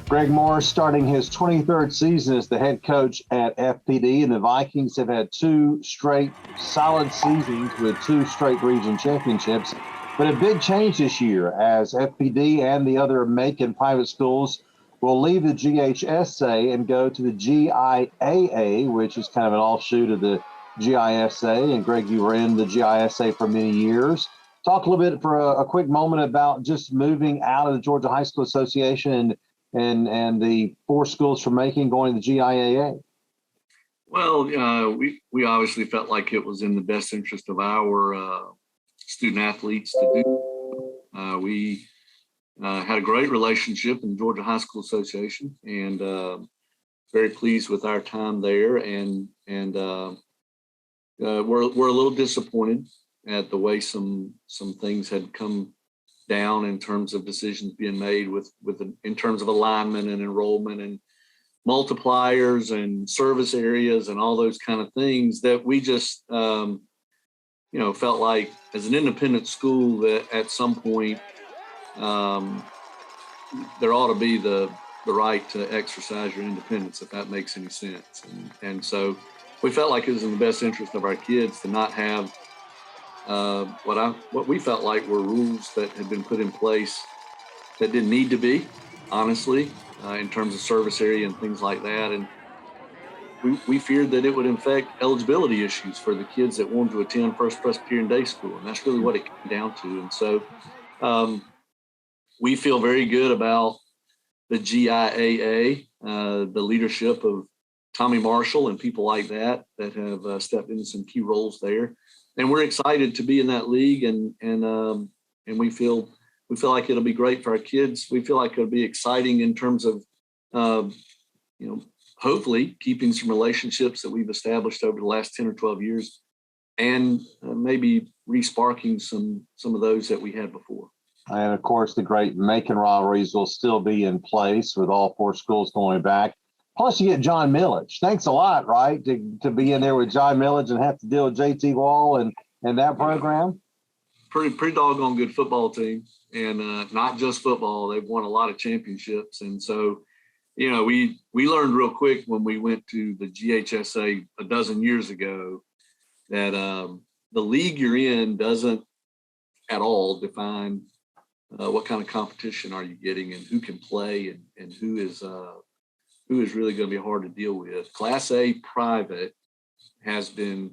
Greg Moore starting his 23rd season as the head coach at FPD, and the Vikings have had two straight solid seasons with two straight region championships. But a big change this year as FPD and the other Macon private schools will leave the GHSA and go to the GIAA, which is kind of an offshoot of the GISA. And Greg, you were in the GISA for many years. Talk a little bit for a quick moment about just moving out of the Georgia High School Association and the four schools from Macon going to the GIAA. Well, we obviously felt like it was in the best interest of our student athletes to do. We had a great relationship in the Georgia High School Association, and very pleased with our time there. And we're a little disappointed at the way some things had come down in terms of decisions being made in terms of alignment and enrollment and multipliers and service areas and all those kind of things that we just felt like as an independent school that at some point there ought to be the right to exercise your independence, if that makes any sense. And so we felt like it was in the best interest of our kids to not have what we felt like were rules that had been put in place that didn't need to be, honestly, in terms of service area and things like that. And we feared that it would affect eligibility issues for the kids that wanted to attend First Presbyterian Day School. And that's really what it came down to. And so we feel very good about the GIAA, the leadership of Tommy Marshall and people like that have stepped into some key roles there. And we're excited to be in that league, and we feel like it'll be great for our kids. We feel like it'll be exciting in terms of hopefully keeping some relationships that we've established over the last 10 or 12 years, and maybe re-sparking some of those that we had before. And of course, the great Macon rivalries will still be in place with all four schools going back. Plus, you get John Millage. Thanks a lot, right, to be in there with John Millage and have to deal with JT Wall and that program. Pretty doggone good football team, and not just football. They've won a lot of championships, and so we learned real quick when we went to the GHSA a dozen years ago that the league you're in doesn't at all define what kind of competition are you getting and who can play and who is really going to be hard to deal with. Class A private has been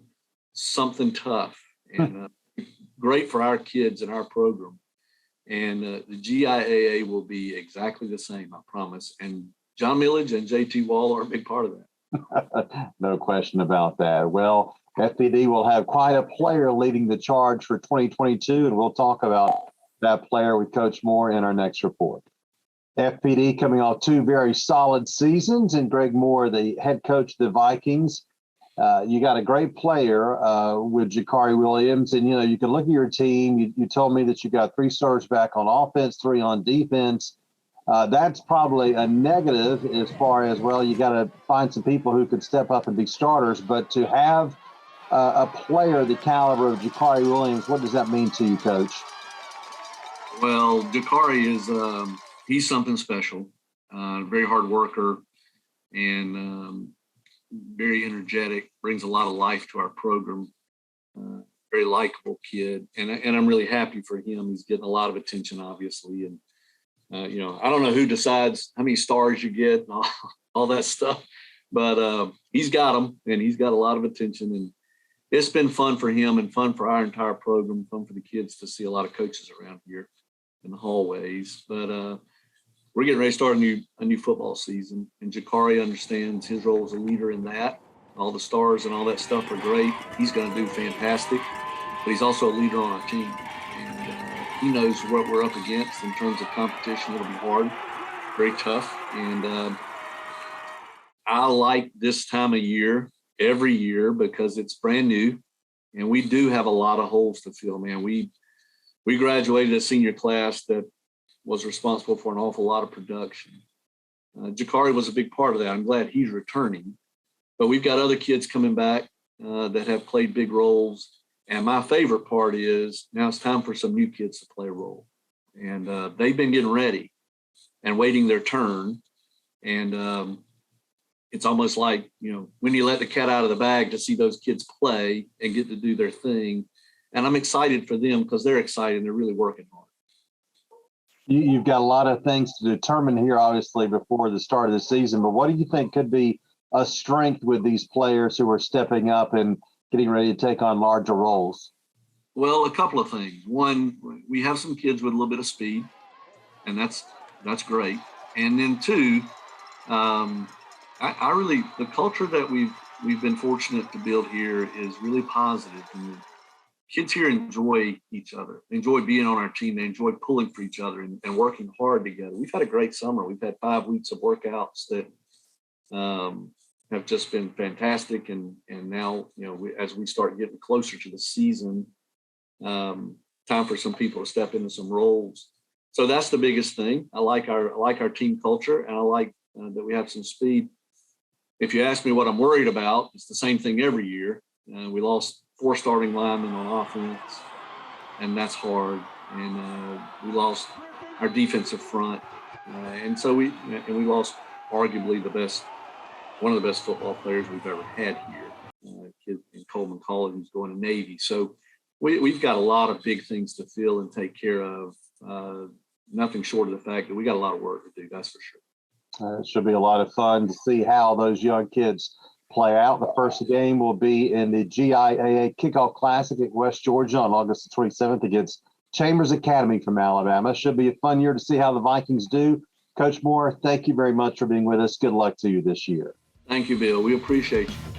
something tough and great for our kids and our program. And the GIAA will be exactly the same, I promise. And John Millage and JT Wall are a big part of that. No question about that. Well, FPD will have quite a player leading the charge for 2022, and we'll talk about that player with Coach Moore in our next report. FPD coming off two very solid seasons, and Greg Moore, the head coach of the Vikings. You got a great player with Jakari Williams, and you can look at your team. You told me that you got 3 stars back on offense, 3 on defense. That's probably a negative as far as, well, you got to find some people who could step up and be starters. But to have a player the caliber of Jakari Williams, what does that mean to you, Coach? Well, Jakari is he's something special, very hard worker, and very energetic, brings a lot of life to our program, very likable kid. And I'm really happy for him. He's getting a lot of attention, obviously. And, I don't know who decides how many stars you get and all that stuff, but he's got them, and he's got a lot of attention. And it's been fun for him and fun for our entire program, fun for the kids to see a lot of coaches around here in the hallways. But we're getting ready to start a new football season, and Jakari understands his role as a leader in that. All the stars and all that stuff are great. He's going to do fantastic, but he's also a leader on our team, and he knows what we're up against in terms of competition. It'll be hard, very tough, and I like this time of year every year because it's brand new, and we do have a lot of holes to fill. Man, we graduated a senior class that was responsible for an awful lot of production. Jakari was a big part of that. I'm glad he's returning. But we've got other kids coming back that have played big roles. And my favorite part is now it's time for some new kids to play a role. And they've been getting ready and waiting their turn. And it's almost like, when you let the cat out of the bag to see those kids play and get to do their thing. And I'm excited for them because they're excited and they're really working hard. You've got a lot of things to determine here, obviously, before the start of the season. But what do you think could be a strength with these players who are stepping up and getting ready to take on larger roles? Well, a couple of things. One, we have some kids with a little bit of speed, and that's great. And then two, I really, the culture that we've been fortunate to build here is really positive. And kids here enjoy each other. They enjoy being on our team. They enjoy pulling for each other and working hard together. We've had a great summer. We've had 5 weeks of workouts that have just been fantastic. And now, as we start getting closer to the season, time for some people to step into some roles. So that's the biggest thing. I like our team culture, and I like that we have some speed. If you ask me what I'm worried about, it's the same thing every year. We lost 4 starting linemen on offense, and that's hard. And we lost our defensive front, and so we lost arguably one of the best football players we've ever had here, kid in Coleman College who's going to Navy. So we've got a lot of big things to fill and take care of. Nothing short of the fact that we got a lot of work to do. That's for sure. It should be a lot of fun to see how those young kids play out. The first game will be in the GIAA Kickoff Classic at West Georgia on August 27th against Chambers Academy from Alabama. Should be a fun year to see how the Vikings do. Coach Moore, thank you very much for being with us. Good luck to you this year. Thank you, Bill. We appreciate you.